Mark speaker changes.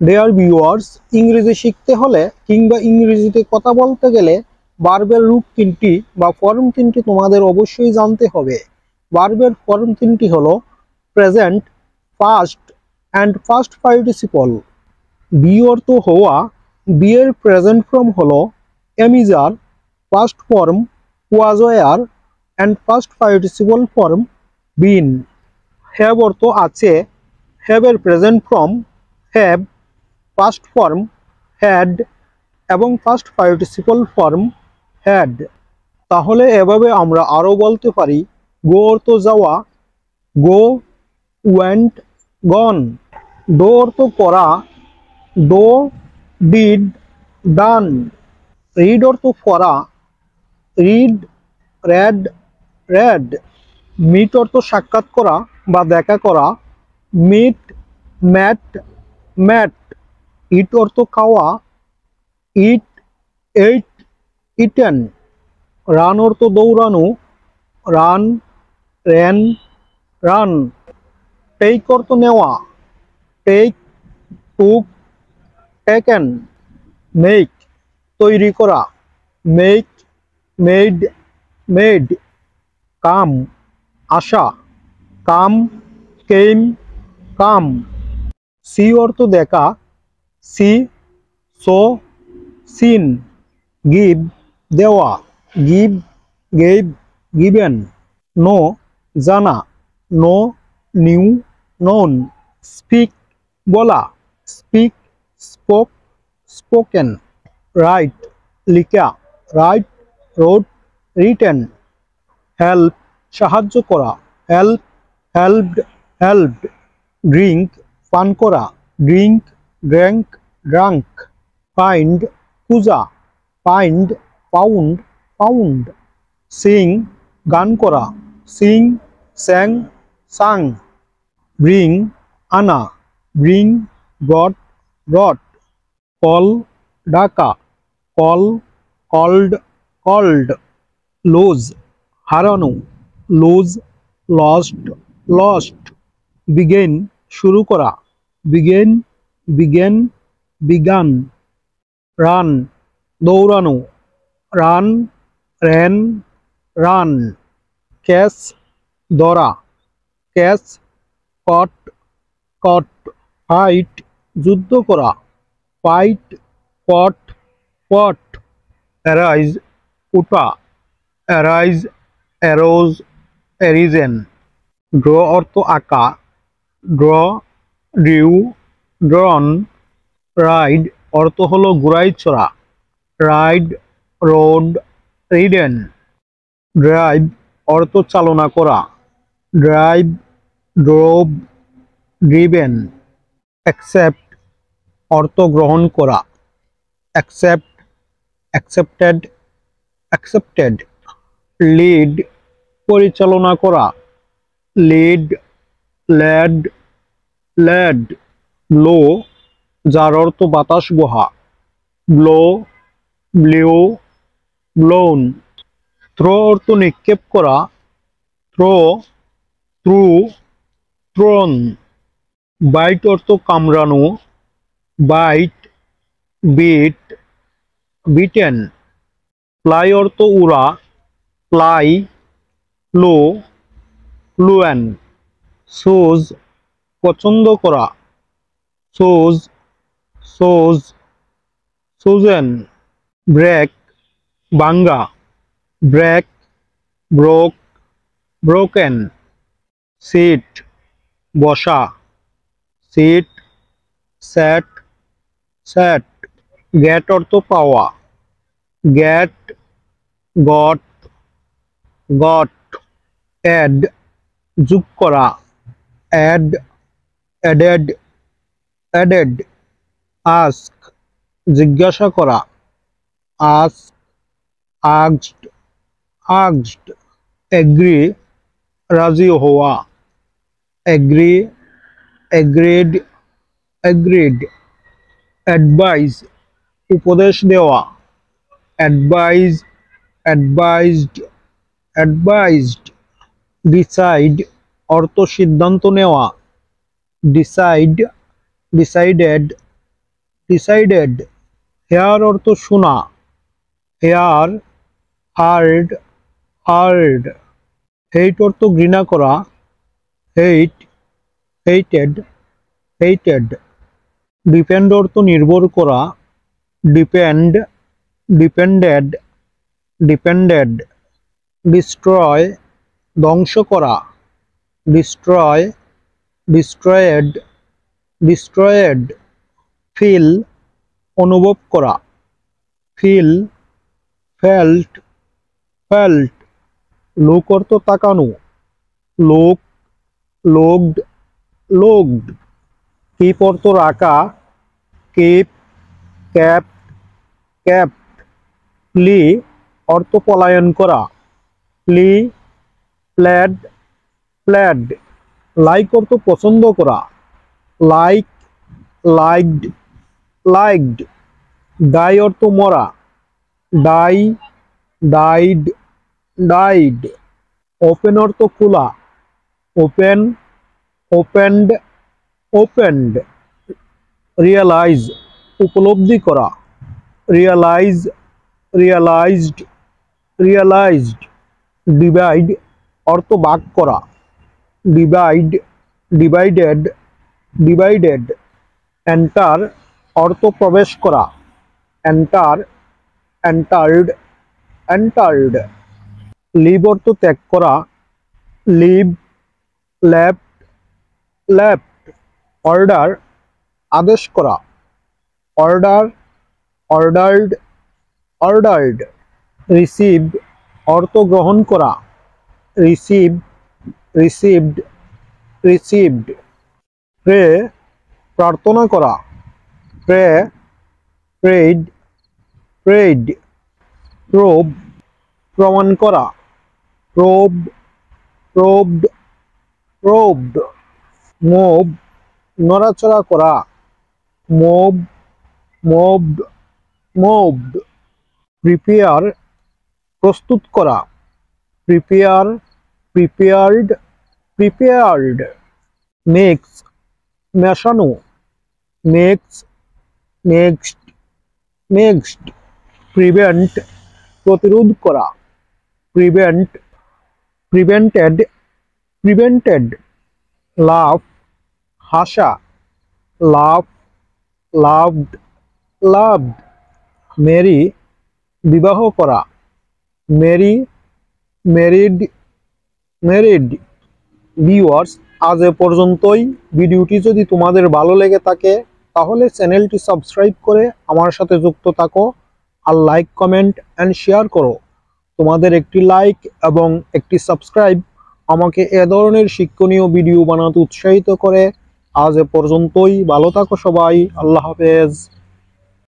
Speaker 1: Dear viewers, ইংরেজি শিখতে হলে কিংবা ইংরেজিতে কথা বলতে গেলে ভার্বের রূপ তিনটি বা ফর্ম তিনটি তোমাদের অবশ্যই জানতে হবে। ভার্বের ফর্ম তিনটি হলো present, past and past participle. Be অর্থ হওয়া, বি এর প্রেজেন্ট ফর্ম হলো am is are, past form was were and past participle form been. Have অর্থ আছে, হ্যাভ এর present form have, past form had এবং পাস্ট পার্টিসিপল ফর্ম হ্যাড। তাহলে এভাবে আমরা আরো বলতে পারি গো অর্থ যাওয়া, গো, ওয়েন্ট, গন। ডো অর্থ করা, ডো, ডিড, ডান। রিড অর্থ পড়া, রিড, রেড, রেড। মিট অর্থ সাক্ষাৎ করা বা দেখা করা, মিট, ম্যাট, ম্যাট। ইট অর্থ খাওয়া, ইট, এইট, ইটেন। রান অর্থ দৌড়ানো, রান, র্যান, রান। টেক অর্থ নেওয়া, টেক, টুক, টেকেন। মেক তৈরি করা, মেক, মেড, মেড। কাম আসা, কাম, কেম, কাম। সি অর্থ দেখা, সি, সো, সিন। গিভ দেওয়া, গিভ, গেভ, গিভেন। নো জানা, নো, নিউ, নোন। স্পিক বলা, স্পিক, স্পোক, স্পোকেন। রাইট লিখা, রাইট, রোড, রিটেন। হেল্প সাহায্য করা, হেল্প, হেল্পড, হেল্পড। ড্রিঙ্ক পান করা, ড্রিঙ্ক, ড্র্যাঙ্ক, ড্রাঙ্ক। ফাইন্ড খুঁজা, ফাইন্ড, ফাউন্ড, ফাউন্ড। সিং গান করা, সিং, স্যাং, সাং। ব্রিং আনা, ব্রিং, ব্রট, ব্রট। কল ডাকা, কল, কল্ড, কল্ড। লুজ হারানো, লুজ, লস্ট, লস্ট। বিগেন শুরু করা, বিগেন, বিগেন, বিগান। রান দৌড়ানো, রান, র্যান, রান। ক্যাচ ধরা, ক্যাচ, কট, কট। ফাইট যুদ্ধ করা, ফাইট, ফট, ফট। অ্যারাইজ উঠা, অ্যারাইজ, অ্যারোজ, অ্যারিজেন। ড্র অর্থ আঁকা, ড্র, ড্রিউ, ড্রন। রাইড অর্থ হলো ঘোড়ায় চড়া, রাইড, রোড, রিডেন। ড্রাইভ অর্থ চালনা করা, ড্রাইভ, ড্রোভ, ড্রিভেন। অ্যাকসেপ্ট অর্থ গ্রহণ করা, অ্যাকসেপ্ট, অ্যাকসেপ্টেড, অ্যাকসেপ্টেড। লিড পরিচালনা করা, লিড, লেড, লেড। ব্লো যার অর্থ বাতাস বহা, ব্লো, ব্লিউ, ব্লোন। থ্রো অর্থ নিক্ষেপ করা, থ্রো, থ্রু, থ্রোন। বাইট অর্থ কামড়ানো, বাইট, বিট, বিটেন। ফ্লাই অর্থ উড়া, ফ্লাই, ফ্লো, ফ্লুয়েন। সোজ পছন্দ করা, সোজ, সোজ, সোজেন। ব্রেক ভাঙ্গা, ব্রেক, ব্রোক, ব্রোকেন। সিট বসা, সিট, স্যাট, স্যাট। গেট অর্থ পাওয়া, গেট, গট, গট। অ্যাড যোগ করা, অ্যাড, অ্যাডেড, অ্যাডেড। আস্ক জিজ্ঞাসা করা, আস্ক, আস্কড, আস্কড। এগ্রি রাজি হওয়া, এগ্রি, এগ্রিড, এগ্রিড। অ্যাডভাইস উপদেশ দেওয়া, অ্যাডভাইস, অ্যাডভাইসড, অ্যাডভাইসড। ডিসাইড অর্থ সিদ্ধান্ত নেওয়া, ডিসাইড, ডিসাইডেড, ডিসাইডেড। হেয়ার অর্থ শোনা, হেয়ার, হার্ড, হার্ড। হেইট অর্থ ঘৃণা করা, হেইট, হেইটেড, হেইটেড। ডিপেন্ড অর্থ নির্ভর করা, ডিপেন্ড, ডিপেন্ডেড, ডিপেন্ডেড। ডিস্ট্রয় ধ্বংস করা, ডিস্ট্রয়, ডিস্ট্রয়েড, ডিস্ট্রয়েড। ফিল অনুভব করা, ফিল, ফেল্ট, ফেল্ট। লুক অর্থ তাকানো, লুক, লুকড, লুকড। কিপ অর্থ রাখা, কিপ, ক্যাপ্ট, ক্যাপ্ট। ফ্লি অর্থ পলায়ন করা, ফ্লি, ফ্ল্যাড, ফ্ল্যাড। লাইক অর্থ পছন্দ করা, লাইক, লাইকড, লাইকড। ডাই অর্থ মরা, ডাই, ডাইড, ডাইড। ওপেন অর্থ খোলা, ওপেন, ওপেন্ড, ওপেন্ড। রিয়ালাইজ উপলব্ধি করা, রিয়ালাইজ, রিয়ালাইজড, রিয়ালাইজড। ডিভাইড অর্থ ভাগ করা, ডিভাইড, ডিভাইডেড, ডিভাইডেড। এন্টার অর্থ প্রবেশ করা, এন্টার, এন্টার্ড, এন্টার্ড। লিভ অর্থ ত্যাগ করা, লিভ, লেফট, লেফট। অর্ডার আদেশ করা, অর্ডার, অর্ডার্ড, অর্ডার্ড। রিসিভ অর্থ গ্রহণ করা, রিসিভ, রিসিভড, রিসিভড। প্রে প্রার্থনা করা, প্রে, প্রেড, প্রেড। প্রোব প্রমাণ করা, প্রোব, প্রোবড, প্রোবড। মুভ নড়াচড়া করা, মুভ, মুভড, মুভড। প্রিপেয়ার প্রস্তুত করা, প্রিপেয়ার, প্রিপেয়ার্ড, প্রিপেয়ার্ড। মিক্স মেশানো, মিক্স, মিক্সড, মিক্সড। প্রিভেন্ট প্রতিরোধ করা, প্রিভেন্ট, প্রিভেন্টেড, প্রিভেন্টেড। লাভ হাসা, লাভ, লাভড, লাভড। মেরি বিবাহ করা, মেরি, মেরিড, মেরিড। ভিউয়ার্স, আজ এ পর্যন্তই। ভিডিওটি যদি তোমাদের ভালো লেগে থাকে তাহলে চ্যানেলটি সাবস্ক্রাইব করে আমার সাথে যুক্ত থাকো, আর লাইক, কমেন্ট অ্যান্ড শেয়ার করো। তোমাদের একটি লাইক এবং একটি সাবস্ক্রাইব আমাকে এ ধরনের শিক্ষণীয় ভিডিও বানাতে উৎসাহিত করে। আজ এ পর্যন্তই, ভালো থাকো সবাই, আল্লাহ হাফেজ।